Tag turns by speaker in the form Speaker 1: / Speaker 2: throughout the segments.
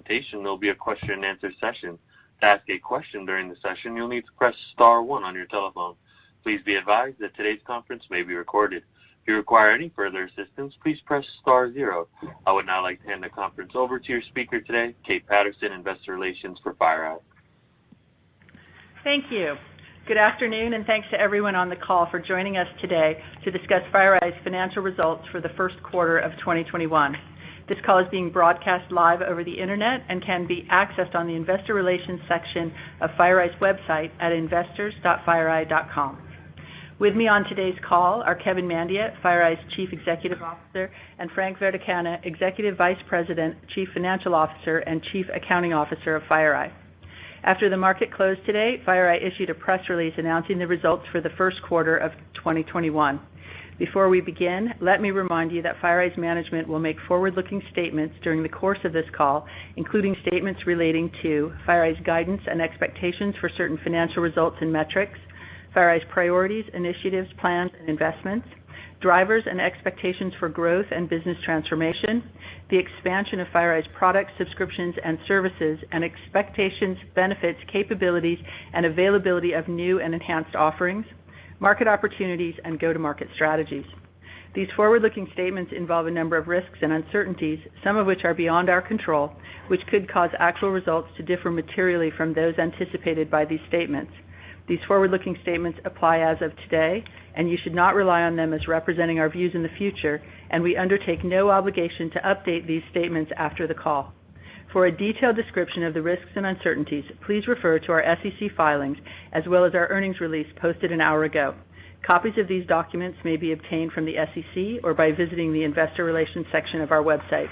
Speaker 1: presentation, there will be a question and answer session. To ask a question during the session, you'll need to press star 1 on your telephone. Please be advised that today's conference may be recorded. If you require any further assistance, please press star 0. I would now like to hand the conference over to your speaker today, Kate Patterson, Investor Relations for Fireeye.
Speaker 2: Thank you. Good afternoon, and thanks to everyone on the call for joining us today to discuss Fireeye's financial results for the first quarter of 2021. This call is being broadcast live over the internet and can be accessed on the Investor Relations section of Fireeye's website at investors.fireeye.com. With me on today's call are Kevin Mandia, Fireeye's Chief Executive Officer, and Frank Verdecanna, Executive Vice President, Chief Financial Officer, and Chief Accounting Officer of Fireeye. After the market closed today, Fireeye issued a press release announcing the results for the first quarter of 2021. Before we begin, let me remind you that Fireeye's management will make forward-looking statements during the course of this call, including statements relating to Fireeye's guidance and expectations for certain financial results and metrics, Fireeye's priorities, initiatives, plans, and investments, drivers and expectations for growth and business transformation, the expansion of Fireeye's products, subscriptions, and services, and expectations, benefits, capabilities, and availability of new and enhanced offerings, market opportunities, and go-to-market strategies. These forward-looking statements involve a number of risks and uncertainties, some of which are beyond our control, which could cause actual results to differ materially from those anticipated by these statements. These forward-looking statements apply as of today, and you should not rely on them as representing our views in the future, and we undertake no obligation to update these statements after the call. For a detailed description of the risks and uncertainties, please refer to our SEC filings as well as our earnings release posted an hour ago. Copies of these documents may be obtained from the SEC or by visiting the Investor Relations section of our website.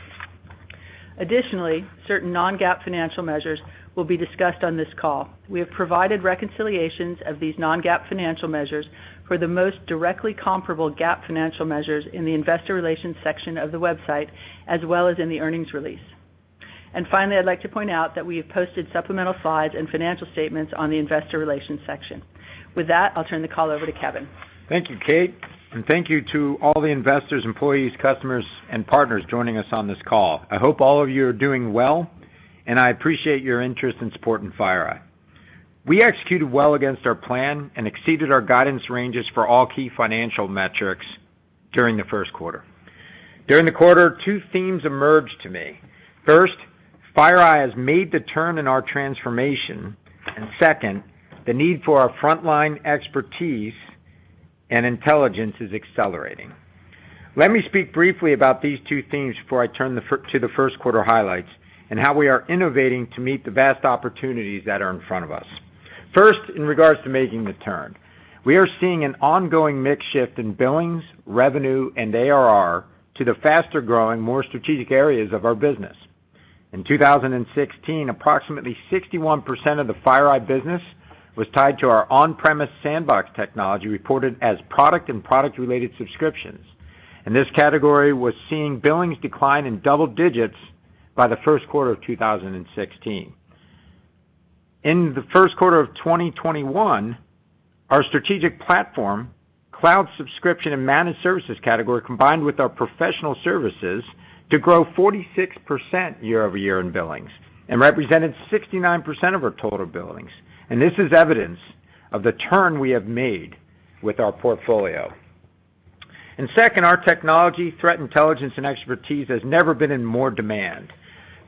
Speaker 2: Additionally, certain non-GAAP financial measures will be discussed on this call. We have provided reconciliations of these non-GAAP financial measures for the most directly comparable GAAP financial measures in the Investor Relations section of the website, as well as in the earnings release. And finally, I'd like to point out that we have posted supplemental slides and financial statements on the Investor Relations section. With that, I'll turn the call over to Kevin.
Speaker 3: Thank you, Kate, and thank you to all the investors, employees, customers, and partners joining us on this call. I hope all of you are doing well, and I appreciate your interest and support in Fireeye. We executed well against our plan and exceeded our guidance ranges for all key financial metrics during the first quarter. During the quarter, two themes emerged to me. First, Fireeye has made the turn in our transformation, and second, the need for our frontline expertise and intelligence is accelerating. Let me speak briefly about these two themes before I turn to the first quarter highlights and how we are innovating to meet the vast opportunities that are in front of us. First, in regards to making the turn, we are seeing an ongoing mix shift in billings, revenue, and ARR to the faster-growing, more strategic areas of our business. In 2016, approximately 61% of the Fireeye business was tied to our on-premise sandbox technology reported as product and product-related subscriptions, and this category was seeing billings decline in double digits by the first quarter of 2016. In the first quarter of 2021, our strategic platform, cloud subscription, and managed services category combined with our professional services to grow 46% year-over-year in billings and represented 69% of our total billings. And this is evidence of the turn we have made with our portfolio. And second, our technology, threat intelligence, and expertise has never been in more demand.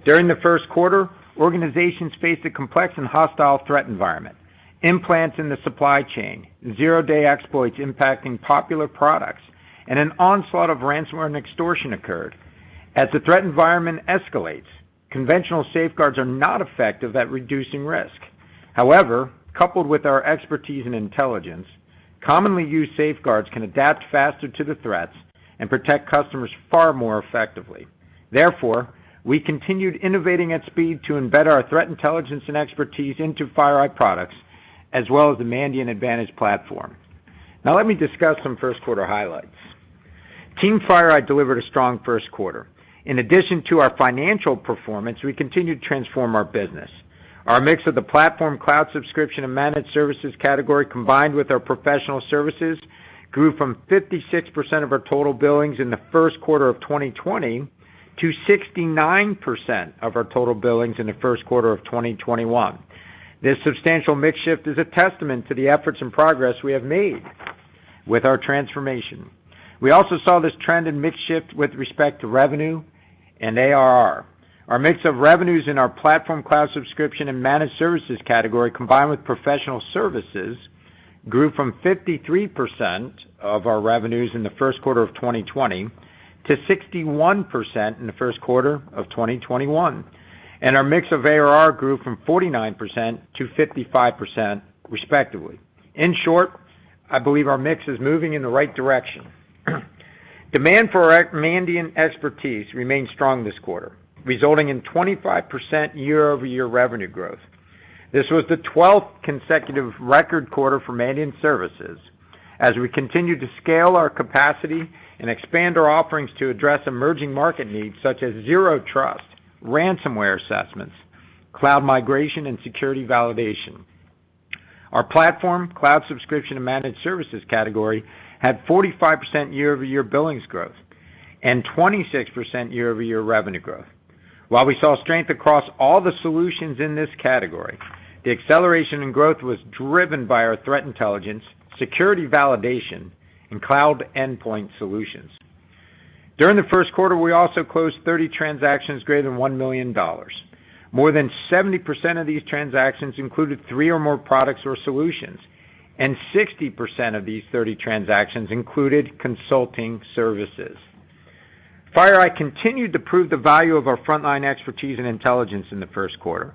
Speaker 3: During the first quarter, organizations faced a complex and hostile threat environment, implants in the supply chain, zero-day exploits impacting popular products, and an onslaught of ransomware and extortion occurred. As the threat environment escalates, conventional safeguards are not effective at reducing risk. However, coupled with our expertise and intelligence, commonly used safeguards can adapt faster to the threats and protect customers far more effectively. Therefore, we continued innovating at speed to embed our threat intelligence and expertise into Fireeye products, as well as the Mandiant Advantage platform. Now let me discuss some first quarter highlights. Team Fireeye delivered a strong first quarter. In addition to our financial performance, we continued to transform our business. Our mix of the platform, cloud subscription, and managed services category combined with our professional services grew from 56% of our total billings in the first quarter of 2020 to 69% of our total billings in the first quarter of 2021. This substantial mix shift is a testament to the efforts and progress we have made with our transformation. We also saw this trend in mix shift with respect to revenue and ARR. Our mix of revenues in our platform cloud subscription and managed services category combined with professional services grew from 53% of our revenues in the first quarter of 2020 to 61% in the first quarter of 2021. And our mix of ARR grew from 49% to 55% respectively. In short, I believe our mix is moving in the right direction. Demand for our Mandiant expertise remained strong this quarter, resulting in 25% year-over-year revenue growth. This was the 12th consecutive record quarter for Mandiant services as we continue to scale our capacity and expand our offerings to address emerging market needs such as zero trust, ransomware assessments, cloud migration, and security validation. Our platform, cloud subscription, and managed services category had 45% year-over-year billings growth and 26% year-over-year revenue growth. While we saw strength across all the solutions in this category, the acceleration in growth was driven by our threat intelligence, security validation, and cloud endpoint solutions. During the first quarter, we also closed 30 transactions greater than $1 million. More than 70% of these transactions included 3 or more products or solutions, and 60% of these 30 transactions included consulting services. Fireeye continued to prove the value of our frontline expertise and intelligence in the first quarter.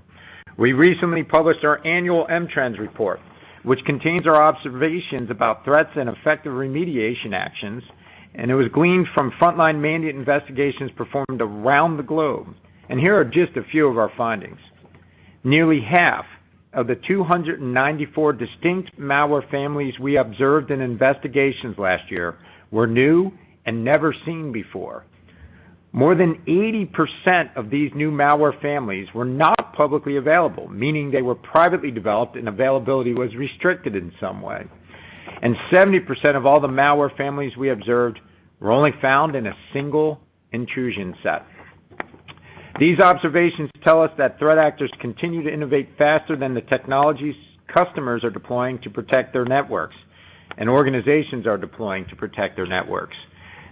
Speaker 3: We recently published our annual M-Trends report, which contains our observations about threats and effective remediation actions, and it was gleaned from frontline Mandiant investigations performed around the globe. And here are just a few of our findings. Nearly half of the 294 distinct malware families we observed in investigations last year were new and never seen before. More than 80% of these new malware families were not publicly available, meaning they were privately developed and availability was restricted in some way. And 70% of all the malware families we observed were only found in a single intrusion set. These observations tell us that threat actors continue to innovate faster than the technologies customers are deploying to protect their networks and organizations are deploying to protect their networks.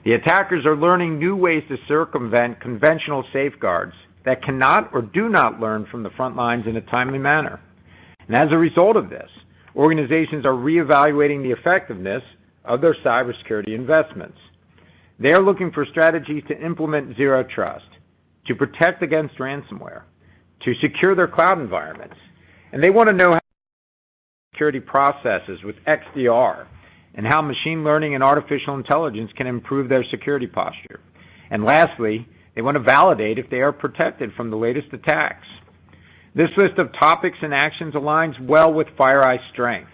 Speaker 3: The attackers are learning new ways to circumvent conventional safeguards that cannot or do not learn from the front lines in a timely manner. And as a result of this, organizations are reevaluating the effectiveness of their cybersecurity investments. They are looking for strategies to implement zero trust, to protect against ransomware, to secure their cloud environments. And they want to know how security processes with XDR and how machine learning and artificial intelligence can improve their security posture. And lastly, they want to validate if they are protected from the latest attacks. This list of topics and actions aligns well with Fireeye's strengths.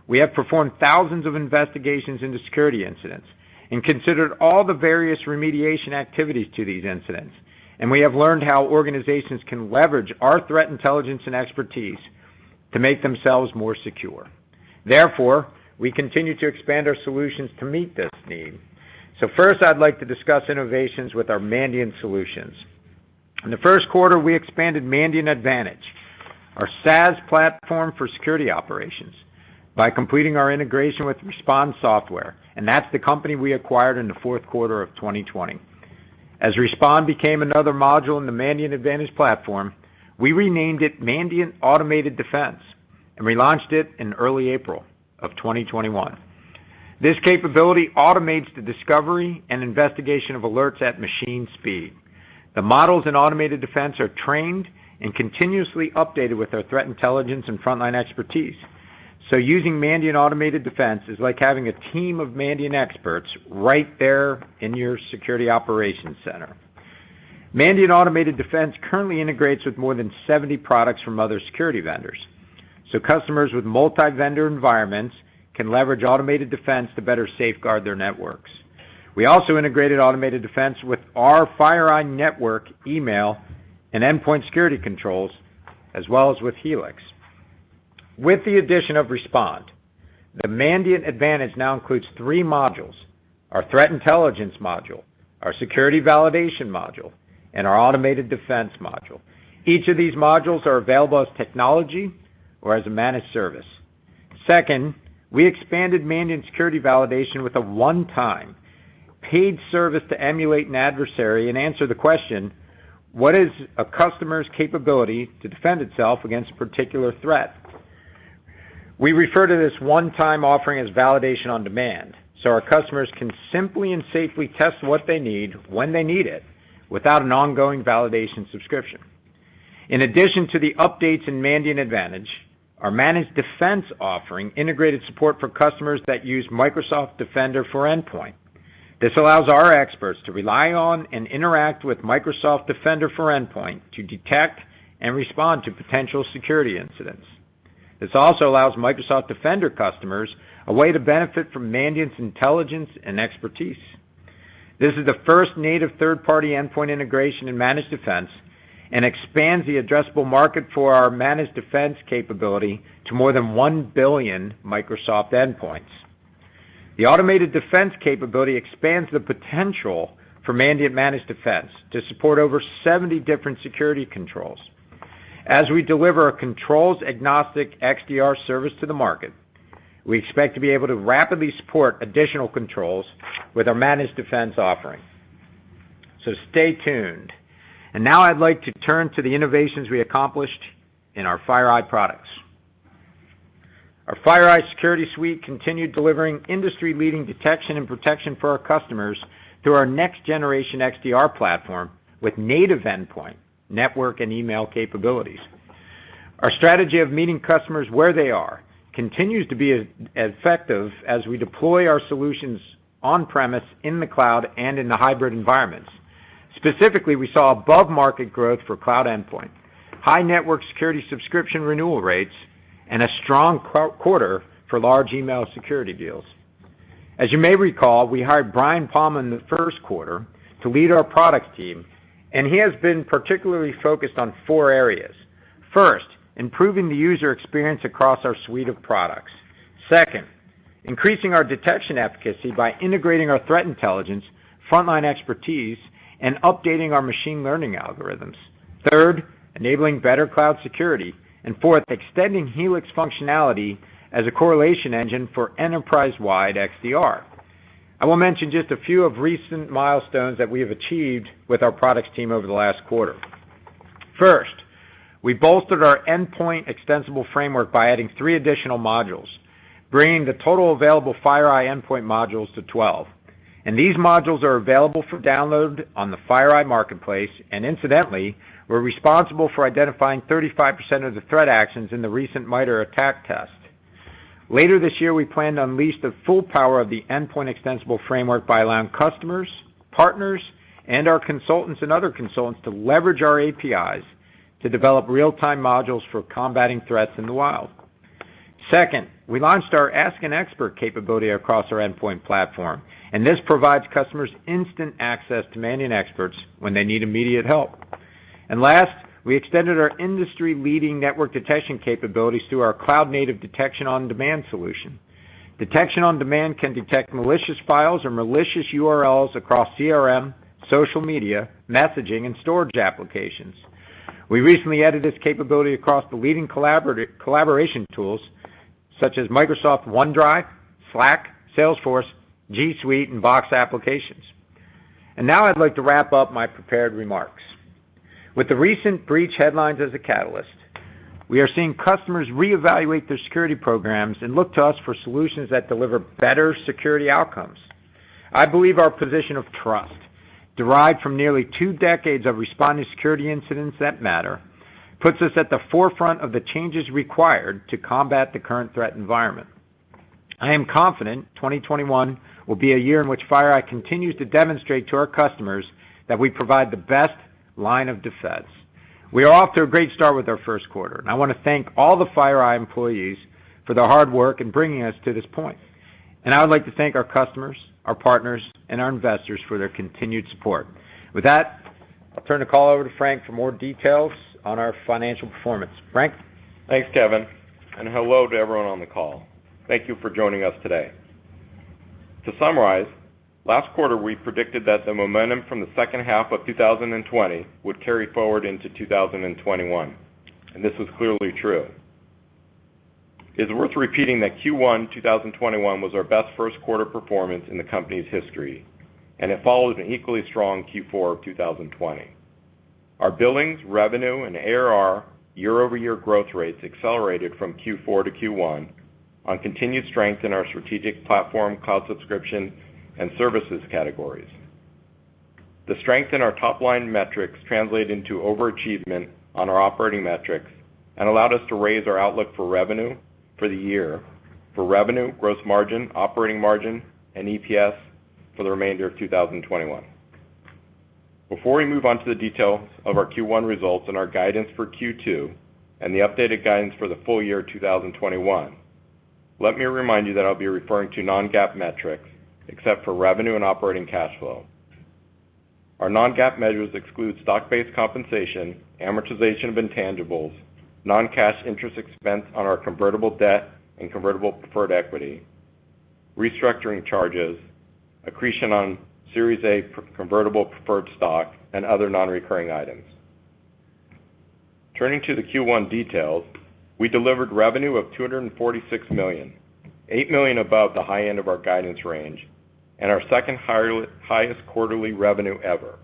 Speaker 3: We have performed thousands of investigations into security incidents and considered all the various remediation activities to these incidents. And we have learned how organizations can leverage our threat intelligence and expertise to make themselves more secure. Therefore, we continue to expand our solutions to meet this need. So first, I'd like to discuss innovations with our Mandiant solutions. In the first quarter, we expanded Mandiant Advantage, our SaaS platform for security operations, by completing our integration with Respond Software, and that's the company we acquired in the fourth quarter of 2020. As Respond became another module in the Mandiant Advantage platform, we renamed it Mandiant Automated Defense and relaunched it in early April of 2021. This capability automates the discovery and investigation of alerts at machine speed. The models in automated defense are trained and continuously updated with our threat intelligence and frontline expertise. So using Mandiant Automated Defense is like having a team of Mandiant experts right there in your security operations center. Mandiant Automated Defense currently integrates with more than 70 products from other security vendors. So customers with multi-vendor environments can leverage Automated Defense to better safeguard their networks. We also integrated Automated Defense with our Fireeye network, email, and endpoint security controls, as well as with Helix. With the addition of Respond, the Mandiant Advantage now includes 3 modules: our Threat Intelligence module, our Security Validation module, and our Automated Defense module. Each of these modules are available as technology or as a managed service. Second, we expanded Mandiant Security Validation with a one-time paid service to emulate an adversary and answer the question, what is a customer's capability to defend itself against a particular threat? We refer to this one-time offering as validation on demand, so our customers can simply and safely test what they need when they need it without an ongoing validation subscription. In addition to the updates in Mandiant Advantage, our Managed Defense offering integrated support for customers that use Microsoft Defender for Endpoint. This allows our experts to rely on and interact with Microsoft Defender for Endpoint to detect and respond to potential security incidents. This also allows Microsoft Defender customers a way to benefit from Mandiant's intelligence and expertise. This is the first native third-party endpoint integration in Managed Defense and expands the addressable market for our Managed Defense capability to more than 1 billion Microsoft endpoints. The Automated Defense capability expands the potential for Mandiant Managed Defense to support over 70 different security controls. As we deliver a controls-agnostic XDR service to the market, we expect to be able to rapidly support additional controls with our Managed Defense offering. So stay tuned. And now I'd like to turn to the innovations we accomplished in our Fireeye products. Our Fireeye Security Suite continued delivering industry-leading detection and protection for our customers through our next-generation XDR platform with native endpoint, network, and email capabilities. Our strategy of meeting customers where they are continues to be as effective as we deploy our solutions on-premise, in the cloud, and in the hybrid environments. Specifically, we saw above-market growth for cloud endpoint, high network security subscription renewal rates, and a strong quarter for large email security deals. As you may recall, we hired Brian Palma in the first quarter to lead our products team, and he has been particularly focused on 4 areas. First, improving the user experience across our suite of products. Second, increasing our detection efficacy by integrating our threat intelligence, frontline expertise, and updating our machine learning algorithms. Third, enabling better cloud security. And fourth, extending Helix functionality as a correlation engine for enterprise-wide XDR. I will mention just a few of recent milestones that we have achieved with our products team over the last quarter. First, we bolstered our endpoint extensible framework by adding 3 additional modules, bringing the total available Fireeye endpoint modules to 12. And these modules are available for download on the Fireeye Marketplace, and incidentally, we're responsible for identifying 35% of the threat actions in the recent MITRE attack test. Later this year, we plan to unleash the full power of the endpoint extensible framework by allowing customers, partners, and our consultants and other consultants to leverage our APIs to develop real-time modules for combating threats in the wild. Second, we launched our Ask an Expert capability across our endpoint platform, and this provides customers instant access to Mandiant experts when they need immediate help. And last, we extended our industry-leading network detection capabilities through our cloud-native Detection on Demand solution. Detection on Demand can detect malicious files or malicious URLs across CRM, social media, messaging, and storage applications. We recently added this capability across the leading collaboration tools such as Microsoft OneDrive, Slack, Salesforce, G Suite, and Box applications. And now I'd like to wrap up my prepared remarks. With the recent breach headlines as a catalyst, we are seeing customers reevaluate their security programs and look to us for solutions that deliver better security outcomes. I believe our position of trust, derived from nearly 2 decades of responding to security incidents that matter, puts us at the forefront of the changes required to combat the current threat environment. I am confident 2021 will be a year in which Fireeye continues to demonstrate to our customers that we provide the best line of defense. We are off to a great start with our first quarter, and I want to thank all the Fireeye employees for their hard work in bringing us to this point. And I would like to thank our customers, our partners, and our investors for their continued support. With that, I'll turn the call over to Frank for more details on our financial performance. Frank?
Speaker 4: Thanks, Kevin, and hello to everyone on the call. Thank you for joining us today. To summarize, Last quarter, we predicted that the momentum from the second half of 2020 would carry forward into 2021, and this was clearly true. It is worth repeating that Q1 2021 was our best first quarter performance in the company's history, and it followed an equally strong Q4 of 2020. Our billings, revenue, and ARR year-over-year growth rates accelerated from Q4 to Q1 on continued strength in our strategic platform, cloud subscription, and services categories. The strength in our top-line metrics translated into overachievement on our operating metrics and allowed us to raise our outlook for revenue for the year, for revenue, gross margin, operating margin, and EPS for the remainder of 2021. Before we move on to the details of our Q1 results and our guidance for Q2 and the updated guidance for the full year 2021, let me remind you that I'll be referring to non-GAAP metrics, except for revenue and operating cash flow. Our non-GAAP measures exclude stock-based compensation, amortization of intangibles, non-cash interest expense on our convertible debt and convertible preferred equity, restructuring charges, accretion on Series A convertible preferred stock, and other non-recurring items. Turning to the Q1 details, we delivered revenue of $246 million, $8 million above the high end of our guidance range, and our second highest quarterly revenue ever.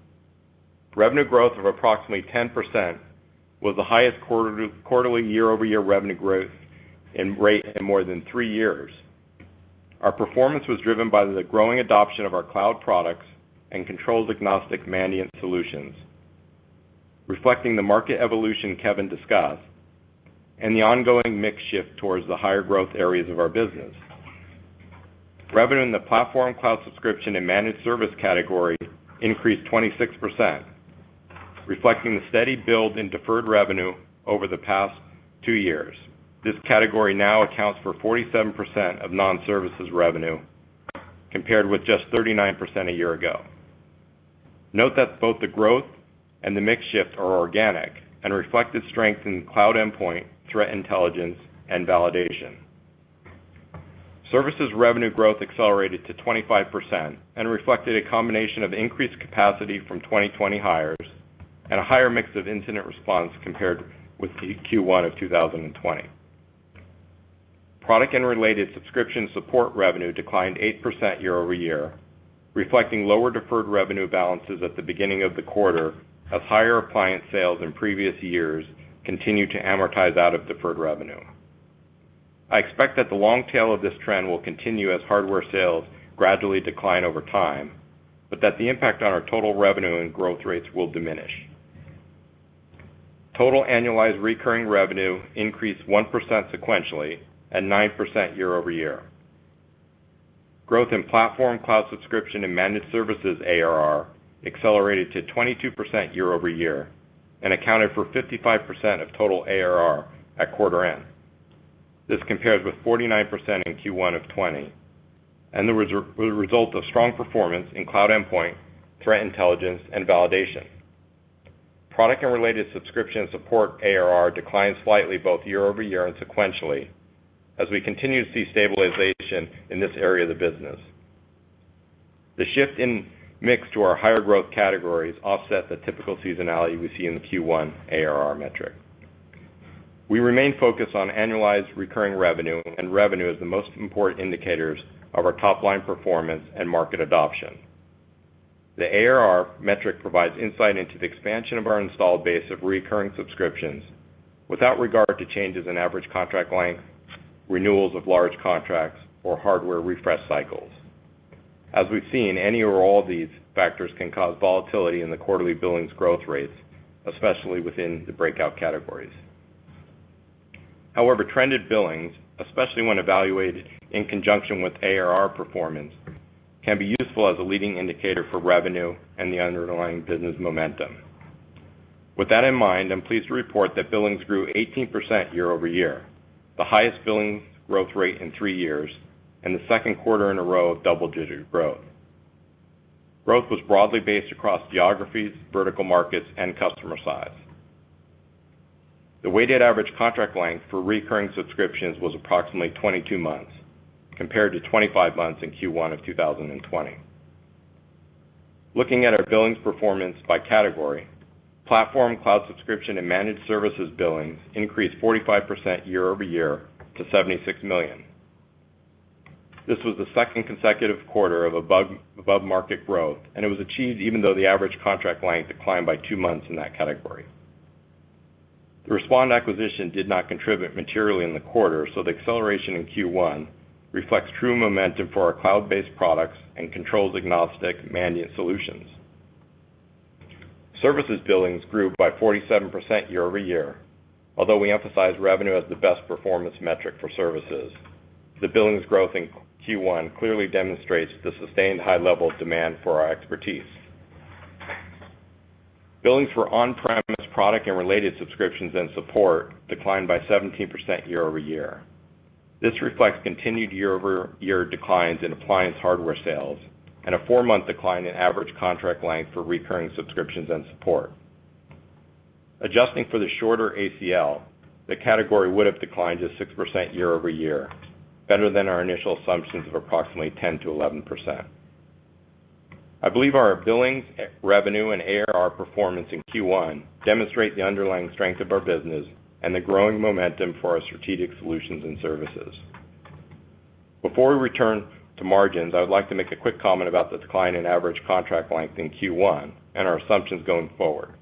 Speaker 4: Revenue growth of approximately 10% was the highest quarterly year-over-year revenue growth rate in more than 3 years. Our performance was driven by the growing adoption of our cloud products and controls-agnostic management solutions, reflecting the market evolution Kevin discussed, and the ongoing mix shift towards the higher growth areas of our business. Revenue in the platform, cloud subscription, and managed service category increased 26%, reflecting the steady build in deferred revenue over the past 2 years. This category now accounts for 47% of non-services revenue, compared with just 39% a year ago. Note that both the growth and the mix shift are organic and reflected strength in cloud endpoint, threat intelligence, and validation. Services revenue growth accelerated to 25% and reflected a combination of increased capacity from 2020 hires and a higher mix of incident response compared with Q1 of 2020. Product and related subscription support revenue declined 8% year-over-year, reflecting lower deferred revenue balances at the beginning of the quarter as higher appliance sales in previous years continue to amortize out of deferred revenue. I expect that the long tail of this trend will continue as hardware sales gradually decline over time, but that the impact on our total revenue and growth rates will diminish. Total annualized recurring revenue increased 1% sequentially and 9% year-over-year. Growth in platform, cloud subscription, and managed services ARR accelerated to 22% year-over-year and accounted for 55% of total ARR at quarter end. This compares with 49% in Q1 of 2020, and the result of strong performance in cloud endpoint, threat intelligence, and validation. Product and related subscription support ARR declined slightly both year-over-year and sequentially, as we continue to see stabilization in this area of the business. The shift in mix to our higher growth categories offset the typical seasonality we see in the Q1 ARR metric. We remain focused on annualized recurring revenue and revenue as the most important indicators of our top-line performance and market adoption. The ARR metric provides insight into the expansion of our installed base of recurring subscriptions without regard to changes in average contract length, renewals of large contracts, or hardware refresh cycles. As we've seen, any or all of these factors can cause volatility in the quarterly billings growth rates, especially within the breakout categories. However, trended billings, especially when evaluated in conjunction with ARR performance, can be useful as a leading indicator for revenue and the underlying business momentum. With that in mind, I'm pleased to report that billings grew 18% year-over-year, the highest billings growth rate in 3 years, and the second quarter in a row of double-digit growth. Growth was broadly based across geographies, vertical markets, and customer size. The weighted average contract length for recurring subscriptions was approximately 22 months, compared to 25 months in Q1 of 2020. Looking at our billings performance by category, platform, cloud subscription, and managed services billings increased 45% year-over-year to $76 million. This was the second consecutive quarter of above-market growth, and it was achieved even though the average contract length declined by 2 months in that category. The Respond acquisition did not contribute materially in the quarter, so the acceleration in Q1 reflects true momentum for our cloud-based products and controls-agnostic managed solutions. Services billings grew by 47% year-over-year. Although we emphasize revenue as the best performance metric for services, the billings growth in Q1 clearly demonstrates the sustained high level of demand for our expertise. Billings for on-premise product and related subscriptions and support declined by 17% year-over-year. This reflects continued year-over-year declines in appliance hardware sales and a 4-month decline in average contract length for recurring subscriptions and support. Adjusting for the shorter ACL, the category would have declined just 6% year-over-year, better than our initial assumptions of approximately 10 to 11%. I believe our billings, revenue, and ARR performance in Q1 demonstrate the underlying strength of our business and the growing momentum for our strategic solutions and services. Before we return to margins, I would like to make a quick comment about the decline in average contract length in Q1 and our assumptions going forward.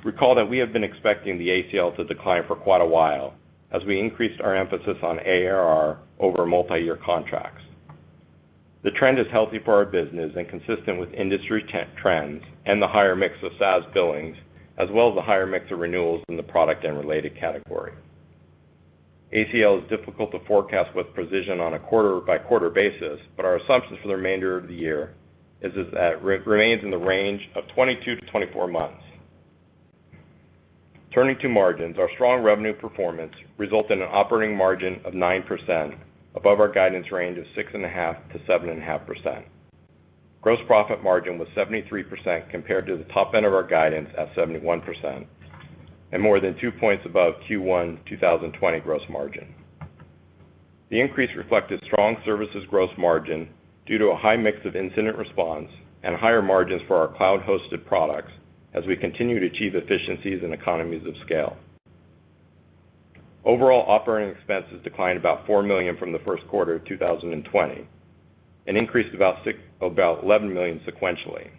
Speaker 4: Recall that we have been expecting the ACL to decline for quite a while as we increased our emphasis on ARR over multi-year contracts. The trend is healthy for our business and consistent with industry trends and the higher mix of SaaS billings, as well as the higher mix of renewals in the product and related category. ACL is difficult to forecast with precision on a quarter-by-quarter basis, but our assumptions for the remainder of the year is that it remains in the range of 22 to 24 months. Turning to margins, our strong revenue performance resulted in an operating margin of 9%, above our guidance range of 6.5% to 7.5%. Gross profit margin was 73% compared to the top end of our guidance at 71%, and more than 2 points above Q1 2020 gross margin. The increase reflected strong services gross margin due to a high mix of incident response and higher margins for our cloud-hosted products as we continue to achieve efficiencies and economies of scale. Overall operating expenses declined about $4 million from the first quarter of 2020 and increased about $11 million sequentially.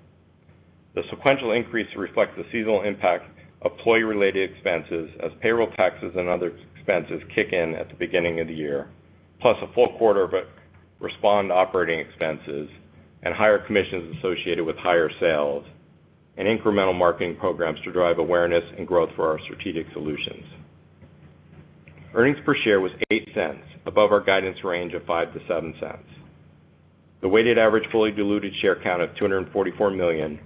Speaker 4: The sequential increase reflects the seasonal impact of employee-related expenses as payroll taxes and other expenses kick in at the beginning of the year, plus a full quarter of Respond operating expenses and higher commissions associated with higher sales and incremental marketing programs to drive awareness and growth for our strategic solutions. Earnings per share was 8 cents, above our guidance range of 5 to 7 cents. The weighted average fully diluted share count of 244 million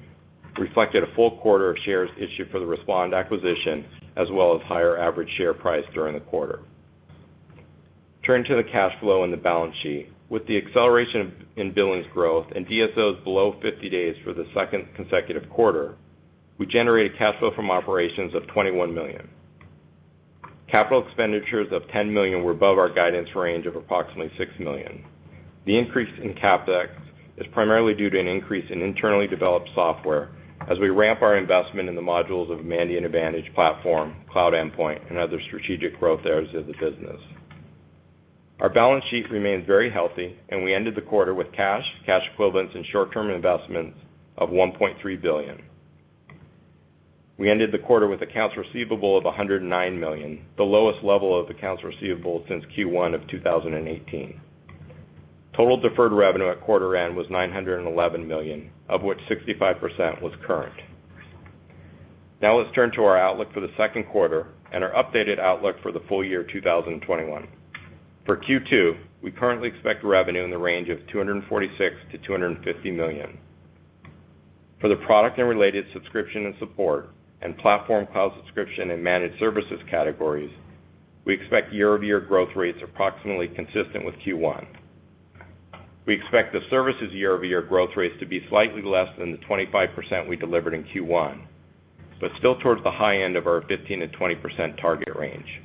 Speaker 4: reflected a full quarter of shares issued for the Respond acquisition, as well as higher average share price during the quarter. Turning to the cash flow and the balance sheet, with the acceleration in billings growth and DSOs below 50 days for the second consecutive quarter, we generated cash flow from operations of $21 million. Capital expenditures of $10 million were above our guidance range of approximately $6 million. The increase in CapEx is primarily due to an increase in internally developed software as we ramp our investment in the modules of Mandiant Advantage platform, Cloud Endpoint, and other strategic growth areas of the business. Our balance sheet remains very healthy, and we ended the quarter with cash equivalents, and short-term investments of $1.3 billion. We ended the quarter with accounts receivable of $109 million, the lowest level of accounts receivable since Q1 of 2018. Total deferred revenue at quarter end was $911 million, of which 65% was current. Now let's turn to our outlook for the second quarter and our updated outlook for the full year 2021. For Q2, we currently expect revenue in the range of $246 to $250 million. For the product and related subscription and support and platform cloud subscription and managed services categories, we expect year-over-year growth rates approximately consistent with Q1. We expect the services year-over-year growth rates to be slightly less than the 25% we delivered in Q1, but still towards the high end of our 15 to 20% target range.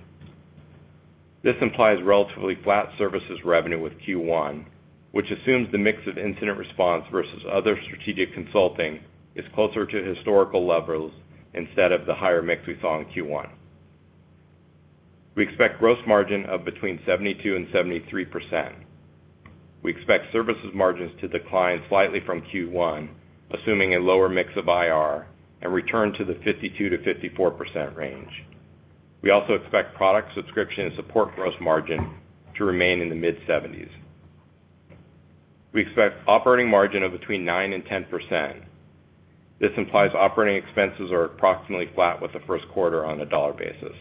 Speaker 4: This implies relatively flat services revenue with Q1 which assumes the mix of incident response versus other strategic consulting is closer to historical levels instead of the higher mix we saw in Q1. We expect gross margin of between 72 and 73%. We expect services margins to decline slightly from Q1, assuming a lower mix of IR, and return to the 52 to 54% range. We also expect product, subscription, and support gross margin to remain in the mid-70s. We expect operating margin of between 9 and 10%. This implies operating expenses are approximately flat with the first quarter on a dollar basis.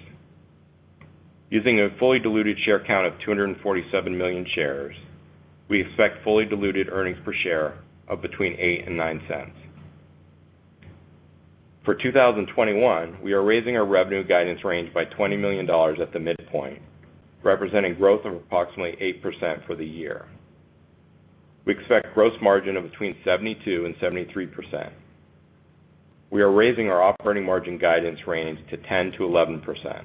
Speaker 4: Using a fully diluted share count of 247 million shares, we expect fully diluted earnings per share of between 8 and 9 cents. For 2021, we are raising our revenue guidance range by $20 million at the midpoint, representing growth of approximately 8% for the year. We expect gross margin of between 72 and 73%. We are raising our operating margin guidance range to 10 to 11%.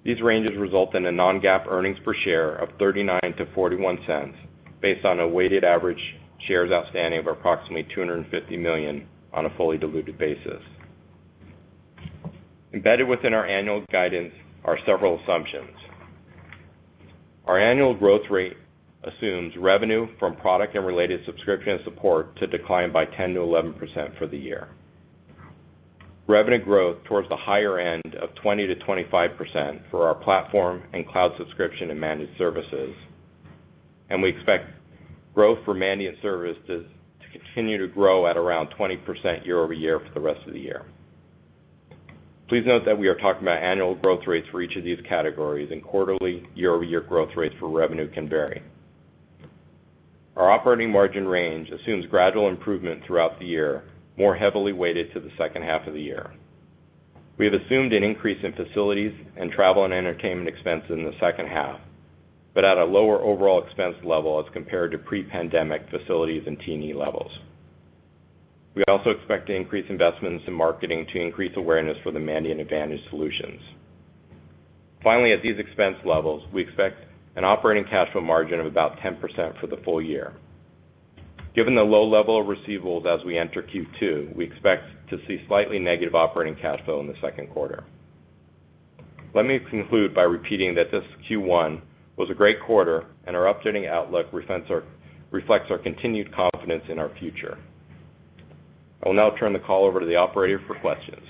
Speaker 4: These ranges result in a non-GAAP earnings per share of 39 to 41 cents, based on a weighted average shares outstanding of approximately 250 million on a fully diluted basis. Embedded within our annual guidance are several assumptions. Our annual growth rate assumes revenue from product and related subscription and support to decline by 10 to 11% for the year. Revenue growth towards the higher end of 20 to 25% for our platform and cloud subscription and managed services. And we expect growth for Mandiant services to continue to grow at around 20% year over year for the rest of the year. Please note that we are talking about annual growth rates for each of these categories, and quarterly year-over-year growth rates for revenue can vary. Our operating margin range assumes gradual improvement throughout the year, more heavily weighted to the second half of the year. We have assumed an increase in facilities and travel and entertainment expenses in the second half, but at a lower overall expense level as compared to pre-pandemic facilities and T&E levels. We also expect to increase investments in marketing to increase awareness for the Mandiant Advantage solutions. Finally, at these expense levels, we expect an operating cash flow margin of about 10% for the full year. Given the low level of receivables as we enter Q2, we expect to see slightly negative operating cash flow in the second quarter. Let me conclude by repeating that this Q1 was a great quarter, and our updating outlook reflects our continued confidence in our future. I will now turn the call over to the operator for questions.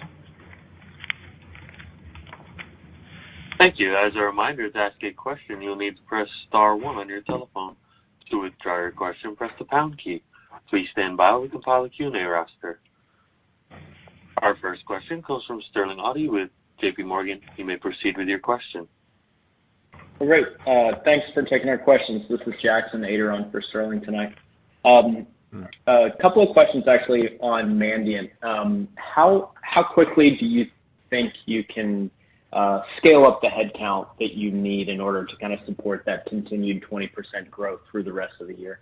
Speaker 1: Thank you. As a reminder, to ask a question, you'll need to press star 1 on your telephone. To withdraw your question, press the pound key. Please stand by while we compile a Q&A roster. Our first question comes from Sterling Auty with JP Morgan. You may proceed with your question.
Speaker 5: Well, great. Thanks for taking our questions. This is Jackson Ader on for Sterling tonight. A couple of questions actually on Mandiant. How quickly do you think you can scale up the headcount that you need in order to kind of support that continued 20% growth through the rest of the year?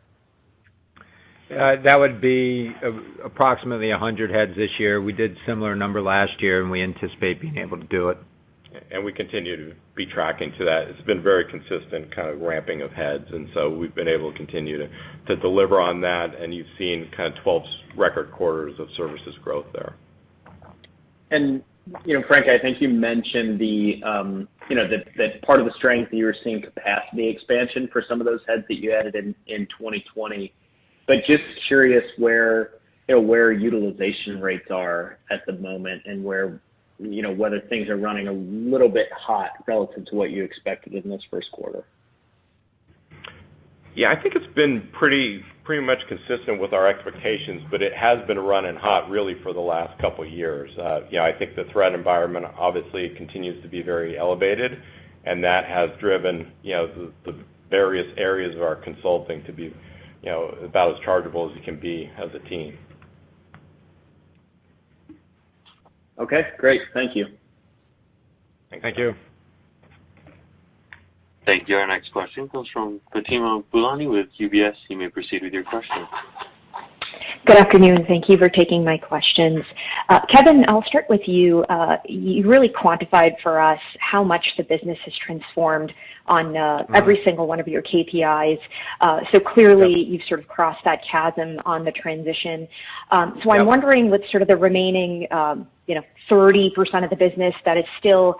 Speaker 3: That would be approximately 100 heads this year. We did similar number last year, and we anticipate being able to do it.
Speaker 4: And we continue to be tracking to that. It's been very consistent kind of ramping of heads, and so we've been able to continue to deliver on that, and you've seen kind of 12 record quarters of services growth there.
Speaker 5: And Frank, I think you mentioned that part of the strength that you were seeing capacity expansion for some of those heads that you added in 2020. But just curious where utilization rates are at the moment, and whether things are running a little bit hot relative to what you expected in this first quarter.
Speaker 4: Yeah, I think it's been pretty much consistent with our expectations, but it has been running hot really for the last couple of years. I think the threat environment obviously continues to be very elevated, and that has driven the various areas of our consulting to be about as chargeable as you can be as a team.
Speaker 5: Okay, great. Thank you.
Speaker 3: Thank you.
Speaker 1: Thank you. Our next question comes from Fatima Boolani with UBS. You may proceed with your question.
Speaker 6: Good afternoon. Thank you for taking my questions. Kevin, I'll start with you. You really quantified for us how much the business has transformed on every single one of your KPIs. So clearly you've sort of crossed that chasm on the transition. So I'm wondering with sort of the remaining 30% of the business that is still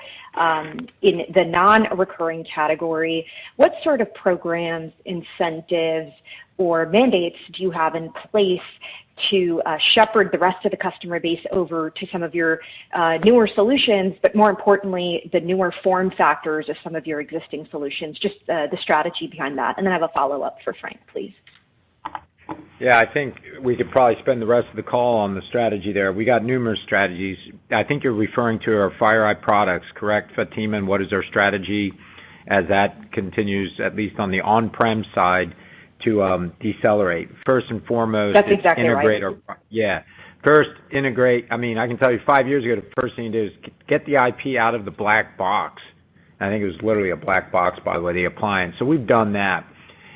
Speaker 6: in the non-recurring category, what sort of programs, incentives, or mandates do you have in place to shepherd the rest of the customer base over to some of your newer solutions, but more importantly, the newer form factors of some of your existing solutions, just the strategy behind that? And then I have a follow-up for Frank, please.
Speaker 3: Yeah, I think we could probably spend the rest of the call on the strategy there. We got numerous strategies. I think you're referring to our Fireeye products, correct, Fatima? And what is our strategy as that continues, at least on the on-prem side, to decelerate? First and foremost,
Speaker 6: that's exactly
Speaker 3: integrate
Speaker 6: right.
Speaker 3: First, integrate. I mean, I can tell you 5 years ago, the first thing you did is get the IP out of the black box. I think it was literally a black box, by the way, the appliance. So we've done that.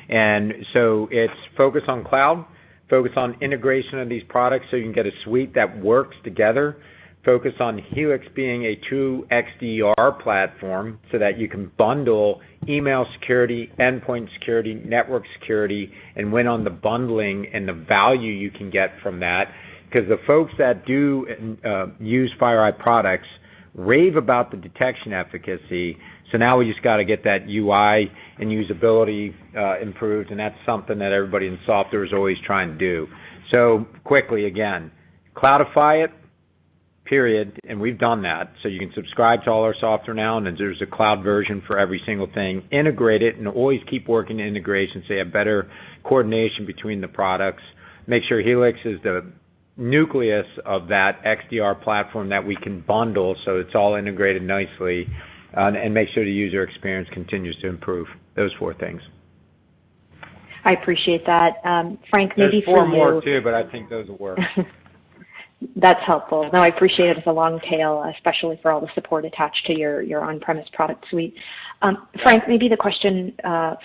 Speaker 3: And so it's focus on cloud, focus on integration of these products so you can get a suite that works together, focus on Helix being a true XDR platform so that you can bundle email security, endpoint security, network security, and win on the bundling and the value you can get from that. Because the folks that do use Fireeye products rave about the detection efficacy. So now we just got to get that UI and usability improved, and that's something that everybody in software is always trying to do. So quickly again, cloudify it, period, and we've done that. So you can subscribe to all our software now, and there's a cloud version for every single thing. Integrate it, and always keep working the integration so you have better coordination between the products. Make sure Helix is the nucleus of that XDR platform that we can bundle so it's all integrated nicely, and make sure the user experience continues to improve. Those 4 things.
Speaker 6: I appreciate that. Frank, maybe for you.
Speaker 3: There's 4 more too, but I think those will work.
Speaker 6: That's helpful. No, I appreciate it as a long tail, especially for all the support attached to your on-premise product suite. Frank, maybe the question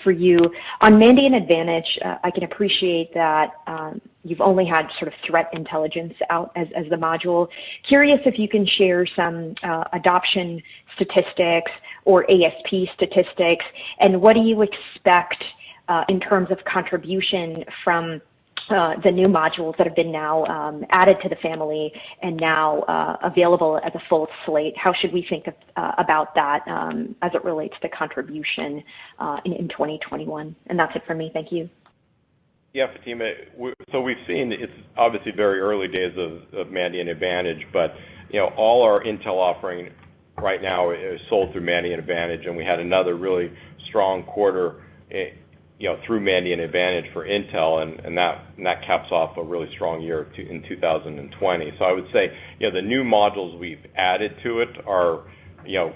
Speaker 6: for you. On Mandiant Advantage, I can appreciate that you've only had sort of threat intelligence out as the module. Curious if you can share some adoption statistics or ASP statistics, and what do you expect in terms of contribution from the new modules that have been now added to the family and now available as a full slate? How should we think about that as it relates to contribution in 2021? And that's it for me. Thank you.
Speaker 4: Yeah, Fatima. So we've seen it's obviously very early days of Mandiant Advantage, but all our Intel offering right now is sold through Mandiant Advantage, and we had another really strong quarter through Mandiant Advantage for Intel, and that caps off a really strong year in 2020. So I would say, the new modules we've added to it are,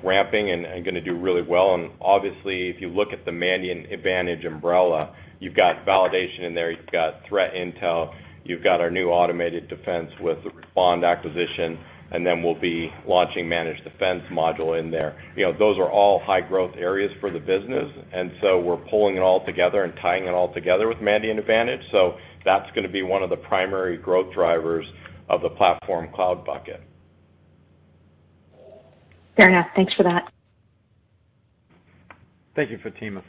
Speaker 4: ramping and going to do really well. And obviously, if you look at the Mandiant Advantage umbrella, you've got validation in there, you've got threat intel, you've got our new automated defense with the Respond acquisition, and then we'll be launching Managed Defense module in there. Those are all high growth areas for the business, and so we're pulling it all together and tying it all together with Mandiant Advantage. So that's going to be one of the primary growth drivers of the platform cloud bucket.
Speaker 6: Fair enough. Thanks for that.
Speaker 3: Thank you, Fatima.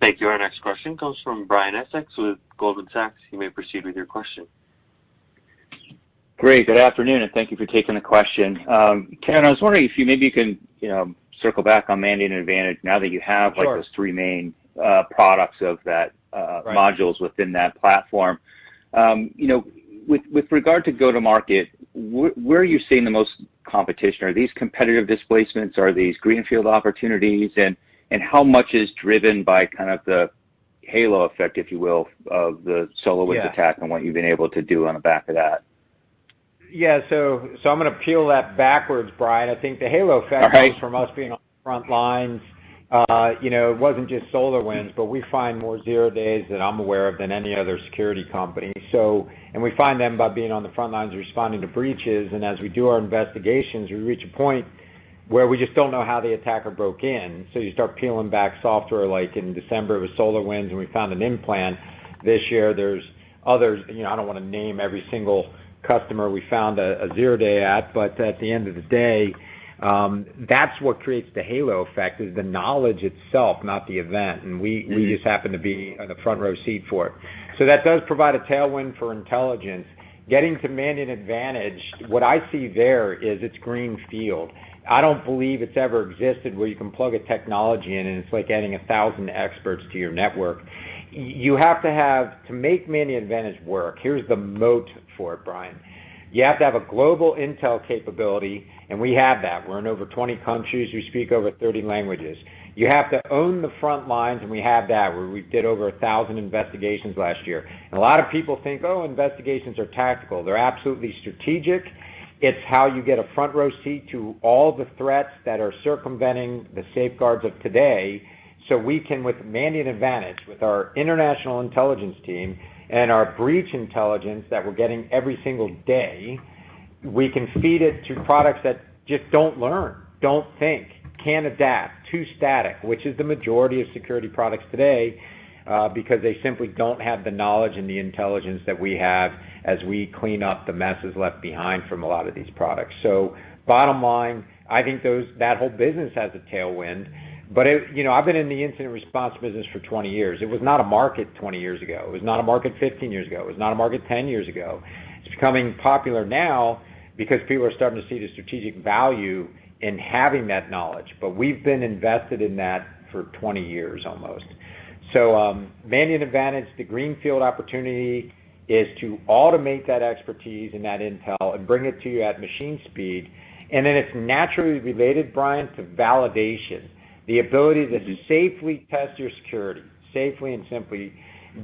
Speaker 1: Thank you. Our next question comes from Brian Essex with Goldman Sachs. You may proceed with your question.
Speaker 7: Great. Good afternoon, and thank you for taking the question. Kevin, I was wondering if you can circle back on Mandiant Advantage now that you have
Speaker 3: Sure.
Speaker 7: those 3 main products of that
Speaker 3: Right.
Speaker 7: modules within that platform. With regard to go-to-market, where are you seeing the most competition? Are these competitive displacements? Are these greenfield opportunities? And how much is driven by kind of the halo effect, if you will, of the SolarWinds attack and what you've been able to do on the back of that?
Speaker 3: Yeah, so I'm going to peel that backwards, Brian. I think the halo effect comes from us being on the front lines. It wasn't just SolarWinds, but we find more 0 days that I'm aware of than any other security company. And we find them by being on the front lines responding to breaches, and as we do our investigations, we reach a point where we just don't know how the attacker broke in. So you start peeling back software, like in December it was SolarWinds, and we found an implant. This year there's others. I don't want to name every single customer we found a zero-day at, but at the end of the day, that's what creates the halo effect, is the knowledge itself, not the event. And we just happen to be on the front row seat for it. So that does provide a tailwind for intelligence. Getting to Mandiant Advantage, what I see there is it's green field. I don't believe it's ever existed where you can plug a technology in and it's like adding 1,000 experts to your network. You have to make Mandiant Advantage work. Here's the moat for it, Brian. You have to have a global intel capability, and we have that. We're in over 20 countries. We speak over 30 languages. You have to own the front lines, and we have that, where we did over 1,000 investigations last year. And a lot of people think, investigations are tactical. They're absolutely strategic. It's how you get a front row seat to all the threats that are circumventing the safeguards of today, so we can, with Mandiant Advantage, with our international intelligence team and our breach intelligence that we're getting every single day, we can feed it to products that just don't learn, don't think, can't adapt, too static, which is the majority of security products today, because they simply don't have the knowledge and the intelligence that we have as we clean up the messes left behind from a lot of these products. So bottom line, I think that whole business has a tailwind. But I've been in the incident response business for 20 years. It was not a market 20 years ago. It was not a market 15 years ago. It was not a market 10 years ago. It's becoming popular now because people are starting to see the strategic value in having that knowledge. But we've been invested in that for 20 years almost. So Mandiant Advantage, the greenfield opportunity is to automate that expertise and that intel and bring it to you at machine speed. And then it's naturally related, Brian, to validation. The ability to safely test your security, safely and simply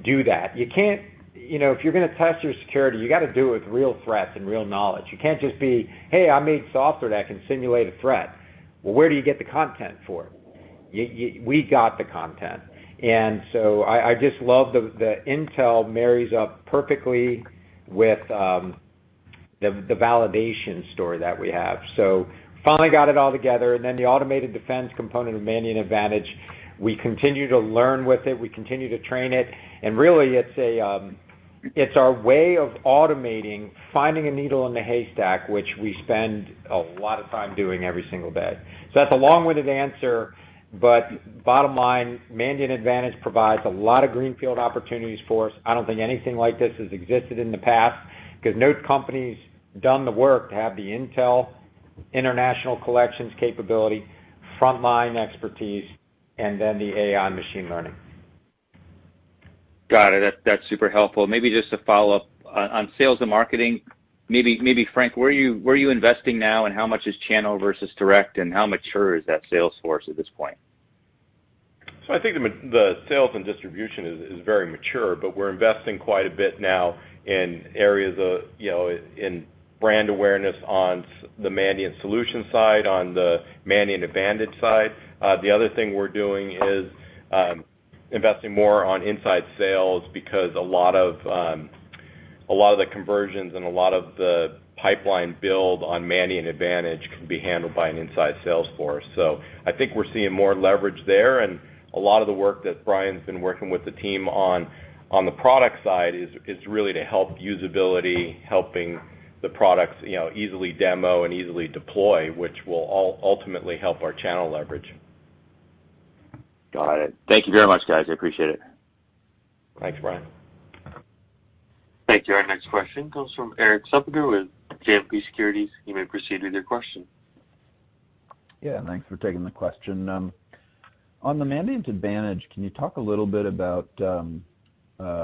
Speaker 3: do that. You can't, if you're going to test your security, you got to do it with real threats and real knowledge. You can't just be, hey, I made software that can simulate a threat. Well, where do you get the content for it? We got the content. And so I just love the intel marries up perfectly with the validation story that we have. So finally got it all together, and then the automated defense component of Mandiant Advantage, we continue to learn with it, we continue to train it, and really it's our way of automating, finding a needle in the haystack, which we spend a lot of time doing every single day. So that's a long-winded answer, but bottom line, Mandiant Advantage provides a lot of greenfield opportunities for us. I don't think anything like this has existed in the past, because no company's done the work to have the intel, international collections capability, frontline expertise, and then the AI machine learning.
Speaker 7: Got it. That's super helpful. Maybe just to follow up on sales and marketing, maybe Frank, where are you investing now, and how much is channel versus direct, and how mature is that sales force at this point?
Speaker 4: So I think the sales and distribution is very mature, but we're investing quite a bit now in areas of, in brand awareness on the Mandiant solution side, on the Mandiant Advantage side. The other thing we're doing is investing more on inside sales, because a lot of the conversions and a lot of the pipeline build on Mandiant Advantage can be handled by an inside sales force. So I think we're seeing more leverage there, and a lot of the work that Brian's been working with the team on the product side is really to help usability, helping the products easily demo and easily deploy, which will ultimately help our channel leverage.
Speaker 7: Got it. Thank you very much, guys. I appreciate it.
Speaker 4: Thanks, Brian.
Speaker 1: Thank you. Our next question comes from Eric Suppiger with JMP Securities. You may proceed with your question.
Speaker 8: Yeah, thanks for taking the question. On the Mandiant Advantage, can you talk a little bit about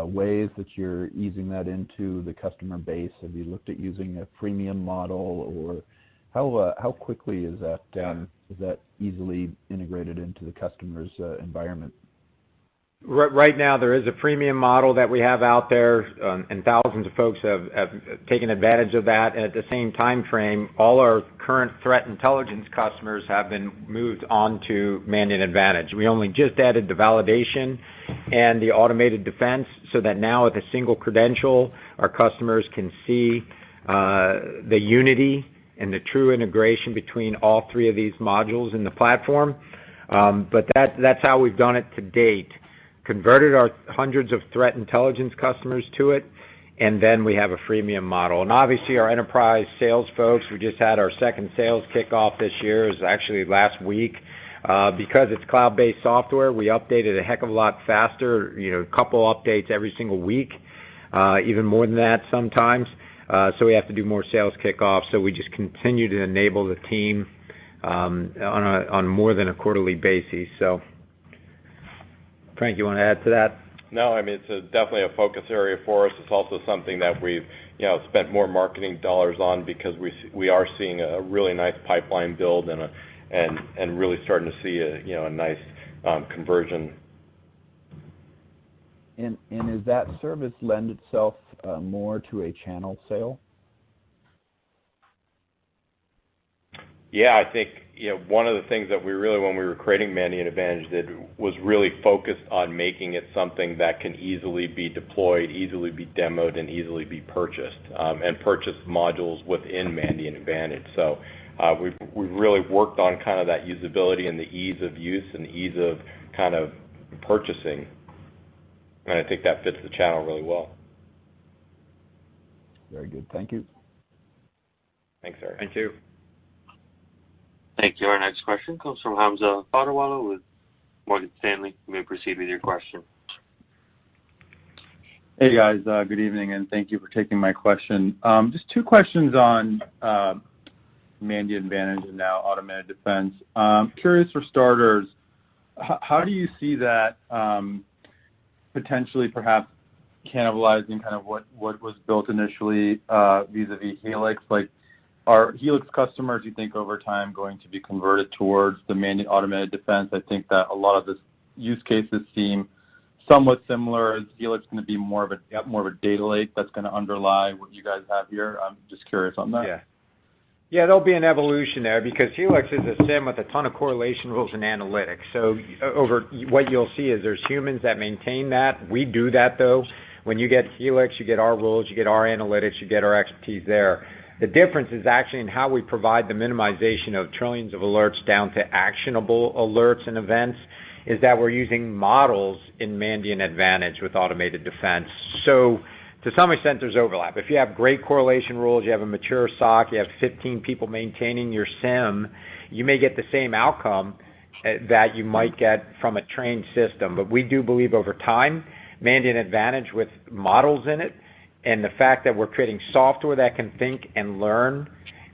Speaker 8: ways that you're easing that into the customer base? Have you looked at using a freemium model, or how quickly is that easily integrated into the customer's environment?
Speaker 3: Right now, there is a freemium model that we have out there, and thousands of folks have taken advantage of that. And at the same time frame, all our current threat intelligence customers have been moved on to Mandiant Advantage. We only just added the validation and the automated defense, so that now with a single credential, our customers can see the unity and the true integration between all three of these modules in the platform. But that's how we've done it to date. Converted our hundreds of threat intelligence customers to it, and then we have a freemium model. And obviously our enterprise sales folks, we just had our second sales kickoff this year. It was actually last week. Because it's cloud-based software, we updated a heck of a lot faster, a couple updates every single week, even more than that sometimes. So we have to do more sales kickoffs. So we just continue to enable the team on more than a quarterly basis. So, Frank, you want to add to that?
Speaker 4: No, it's definitely a focus area for us. It's also something that we've spent more marketing dollars on because we are seeing a really nice pipeline build and really starting to see a nice conversion.
Speaker 8: And is that service lend itself more to a channel sale?
Speaker 4: Yeah, I think one of the things that we really, when we were creating Mandiant Advantage, did was really focused on making it something that can easily be deployed, easily be demoed, and easily be purchased, and purchase modules within Mandiant Advantage. So we've really worked on kind of that usability and the ease of use and ease of kind of purchasing, and I think that fits the channel really well.
Speaker 8: Very good. Thank you.
Speaker 4: Thanks, Eric.
Speaker 3: Thank you.
Speaker 1: Thank you. Our next question comes from Hamza Fodderwala with Morgan Stanley. You may proceed with your question.
Speaker 9: Hey guys, good evening, and thank you for taking my question. Just two questions on Mandiant Advantage and now Automated Defense. Curious for starters, how do you see that potentially perhaps cannibalizing kind of what was built initially vis-a-vis Helix? Like, are Helix customers, you think, over time going to be converted towards the Mandiant Automated Defense? I think that a lot of the use cases seem somewhat similar. Is Helix going to be more of a data lake that's going to underlie what you guys have here? I'm just curious on that.
Speaker 3: Yeah, there'll be an evolution there because Helix is a SIM with a ton of correlation rules and analytics. So what you'll see is there's humans that maintain that. We do that though. When you get Helix, you get our rules, you get our analytics, you get our expertise there. The difference is actually in how we provide the minimization of trillions of alerts down to actionable alerts and events, is that we're using models in Mandiant Advantage with Automated Defense. So to some extent, there's overlap. If you have great correlation rules, you have a mature SOC, you have 15 people maintaining your SIM, you may get the same outcome that you might get from a trained system. But we do believe over time, Mandiant Advantage with models in it, and the fact that we're creating software that can think and learn,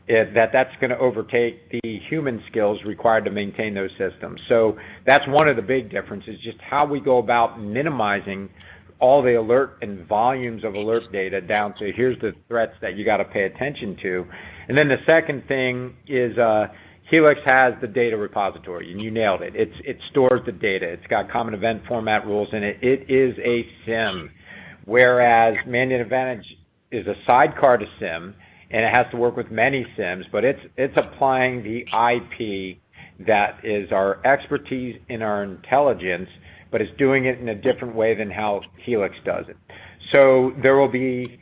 Speaker 3: that's going to overtake the human skills required to maintain those systems. So that's one of the big differences, just how we go about minimizing all the alert and volumes of alert data down to here's the threats that you got to pay attention to. And then the second thing is Helix has the data repository, and you nailed it. It stores the data. It's got common event format rules in it. It is a SIM, whereas Mandiant Advantage is a sidecar to SIM, and it has to work with many SIMs, but it's applying the IP that is our expertise in our intelligence, but it's doing it in a different way than how Helix does it. So there will be,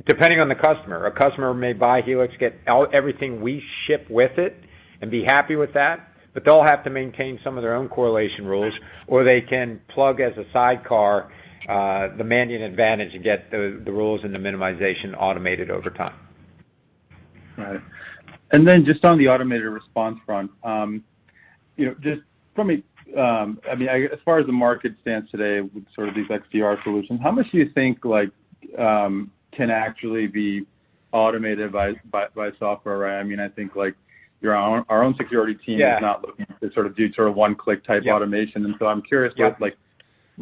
Speaker 3: depending on the customer, a customer may buy Helix, get everything we ship with it, and be happy with that, but they'll have to maintain some of their own correlation rules, or they can plug as a sidecar the Mandiant Advantage and get the rules and the minimization automated over time.
Speaker 9: Right. And then just on the automated response front, just from a, as far as the market stands today with sort of these XDR solutions, how much do you think can actually be automated by software, right? I think like our own security team is not looking to sort of do sort of one-click type automation, and so I'm curious what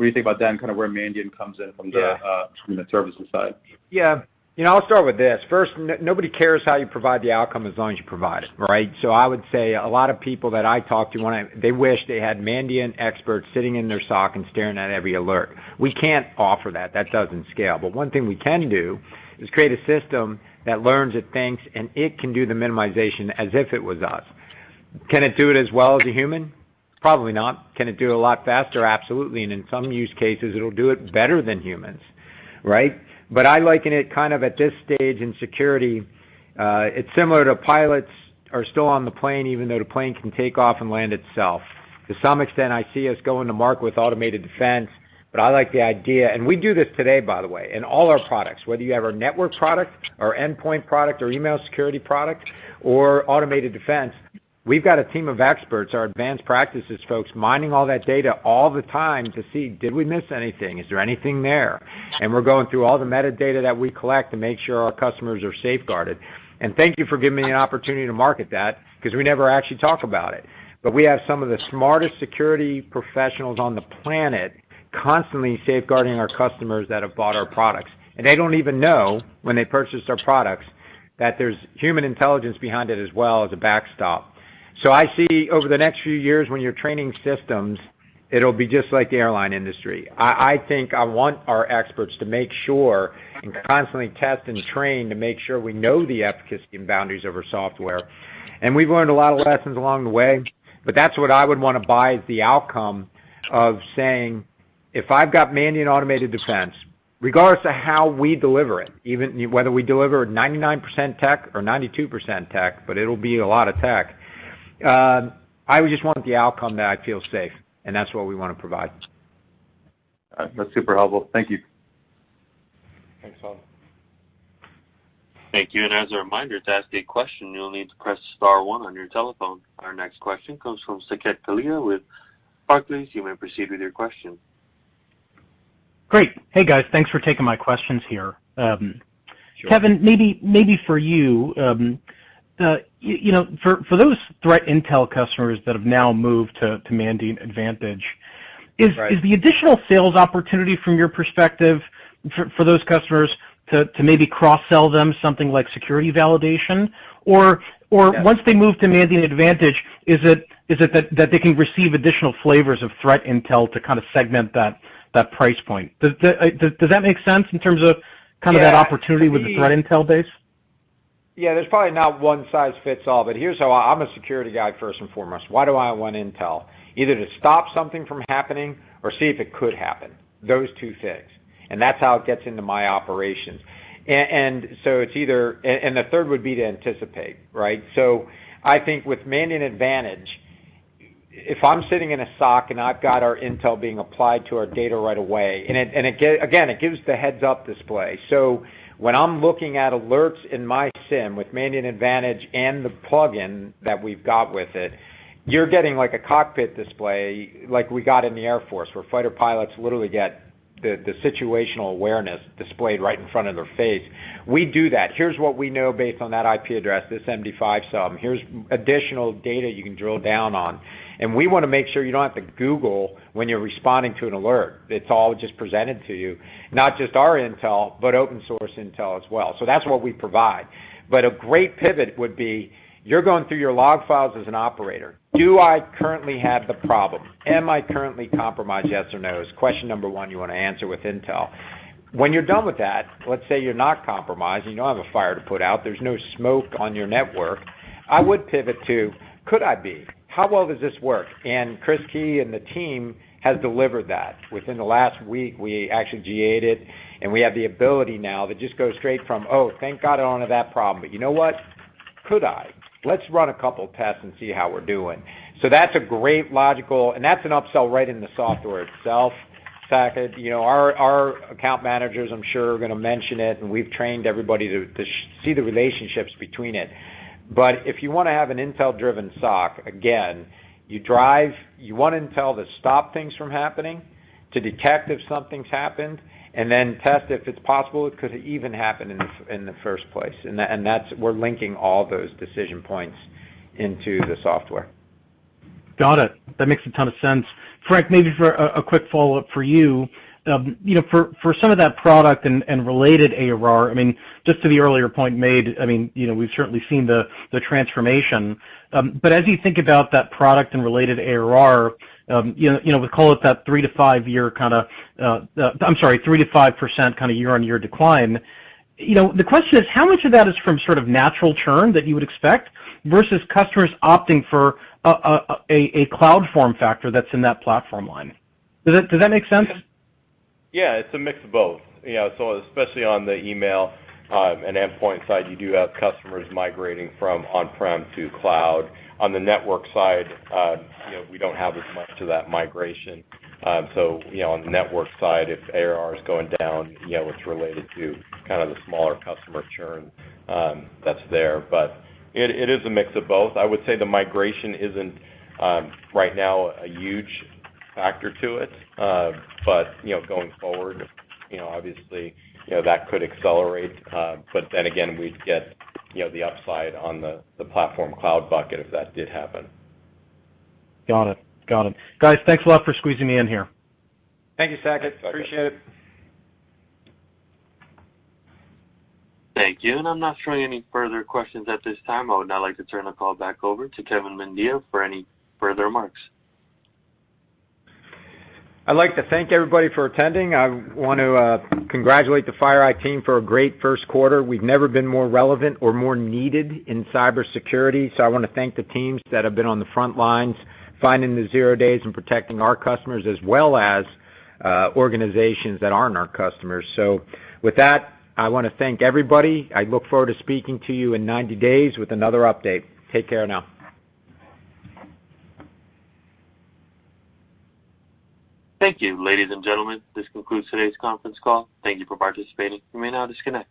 Speaker 9: do you think about that and kind of where Mandiant comes in from the services side?
Speaker 3: Yeah. I'll start with this. First, nobody cares how you provide the outcome as long as you provide it, right? So I would say a lot of people that I talk to, they wish they had Mandiant experts sitting in their SOC and staring at every alert. We can't offer that. That doesn't scale. But one thing we can do is create a system that learns, it thinks, and it can do the minimization as if it was us. Can it do it as well as a human? Probably not. Can it do it a lot faster? Absolutely. And in some use cases, it'll do it better than humans, right? But I liken it kind of at this stage in security. It's similar to pilots are still on the plane even though the plane can take off and land itself. To some extent, I see us going to market with Automated Defense but I like the idea, and we do this today, by the way, in all our products, whether you have our network product, our endpoint product, or email security product, or automated defense. We've got a team of experts, our advanced practices folks, mining all that data all the time to see, did we miss anything? Is there anything there? And we're going through all the metadata that we collect to make sure our customers are safeguarded. And thank you for giving me an opportunity to market that, because we never actually talk about it. But we have some of the smartest security professionals on the planet constantly safeguarding our customers that have bought our products. And they don't even know when they purchased our products that there's human intelligence behind it as well as a backstop. So I see over the next few years when you're training systems, it'll be just like the airline industry. I think I want our experts to make sure and constantly test and train to make sure we know the efficacy and boundaries of our software. And we've learned a lot of lessons along the way, but that's what I would want to buy as the outcome of saying, if I've got Mandiant automated defense, regardless of how we deliver it, even whether we deliver 99% tech or 92% tech, but it'll be a lot of tech, I would just want the outcome that I feel safe, and that's what we want to provide.
Speaker 9: That's super helpful. Thank you.
Speaker 4: Thanks, Tom.
Speaker 1: Thank you. And as a reminder, to ask a question, you'll need to press star 1 on your telephone. Our next question comes from Saket Kalia with Barclays. You may proceed with your question.
Speaker 10: Great. Hey, guys. Thanks for taking my questions here.
Speaker 3: Sure.
Speaker 10: Kevin, maybe for you, for those threat intel customers that have now moved to Mandiant Advantage, is the additional sales opportunity from your perspective for those customers to maybe cross-sell them something like security validation, or once they move to Mandiant Advantage, is it that they can receive additional flavors of threat intel to kind of segment that price point? Does that make sense in terms of kind of that opportunity with the threat intel base?
Speaker 3: Yeah, there's probably not one size fits all, but here's how I'm a security guy first and foremost. Why do I want intel? Either to stop something from happening or see if it could happen. Those two things. And that's how it gets into my operations. And so it's either, and the third would be to anticipate, right? So I think with Mandiant Advantage, if I'm sitting in a SOC and I've got our intel being applied to our data right away, and it gives the heads up display. So when I'm looking at alerts in my SIM with Mandiant Advantage and the plugin that we've got with it, you're getting like a cockpit display like we got in the Air Force, where fighter pilots literally get the situational awareness displayed right in front of their face. We do that. Here's what we know based on that IP address, this MD5 sub. Here's additional data you can drill down on. And we want to make sure you don't have to Google when you're responding to an alert. It's all just presented to you. Not just our intel, but open source intel as well. So that's what we provide. But a great pivot would be, you're going through your log files as an operator. Do I currently have the problem? Am I currently compromised, yes or no? Is question number 1 you want to answer with intel. When you're done with that, let's say you're not compromised, and you don't have a fire to put out, there's no smoke on your network, I would pivot to, could I be? How well does this work? And Chris Key and the team has delivered that. Within the last week, we actually GA'd it, and we have the ability now to just go straight from, oh, thank God I don't have that problem, but you know what? Could I? Let's run a couple tests and see how we're doing. So that's a great logical, and that's an upsell right in the software itself. Saket, our account managers, I'm sure, are going to mention it, and we've trained everybody to see the relationships between it. But if you want to have an intel-driven SOC, again, you want intel to stop things from happening, to detect if something's happened, and then test if it's possible it could even happen in the first place. And that's, we're linking all those decision points into the software.
Speaker 10: Got it. That makes a ton of sense. Frank, maybe for a quick follow-up for you, for some of that product and related ARR, I mean, just to the earlier point made, I mean, we've certainly seen the transformation. But as you think about that product and related ARR, we call it that 3 to 5 year kind of, 3 to 5% kind of year-on-year decline. The question is, how much of that is from sort of natural churn that you would expect versus customers opting for a cloud form factor that's in that platform line? Does that make sense?
Speaker 4: Yeah, it's a mix of both. So especially on the email and endpoint side, you do have customers migrating from on-prem to cloud. On the network side, we don't have as much of that migration. So, on the network side, if ARR is going down, it's related to kind of the smaller customer churn that's there. But it is a mix of both. I would say the migration isn't right now a huge factor to it, but going forward, obviously, that could accelerate. But then again, we'd get the upside on the platform cloud bucket if that did happen.
Speaker 10: Got it. Guys, thanks a lot for squeezing me in here.
Speaker 3: Thank you, Saket. Appreciate it.
Speaker 1: Thank you, and I'm not showing any further questions at this time. I would now like to turn the call back over to Kevin Mendia for any further remarks.
Speaker 3: I'd like to thank everybody for attending. I want to congratulate the Fireeye team for a great first quarter. We've never been more relevant or more needed in cybersecurity, so I want to thank the teams that have been on the front lines finding the 0 days and protecting our customers as well as organizations that aren't our customers. So with that, I want to thank everybody. I look forward to speaking to you in 90 days with another update. Take care now.
Speaker 1: Thank you, ladies and gentlemen. This concludes today's conference call. Thank you for participating. You may now disconnect.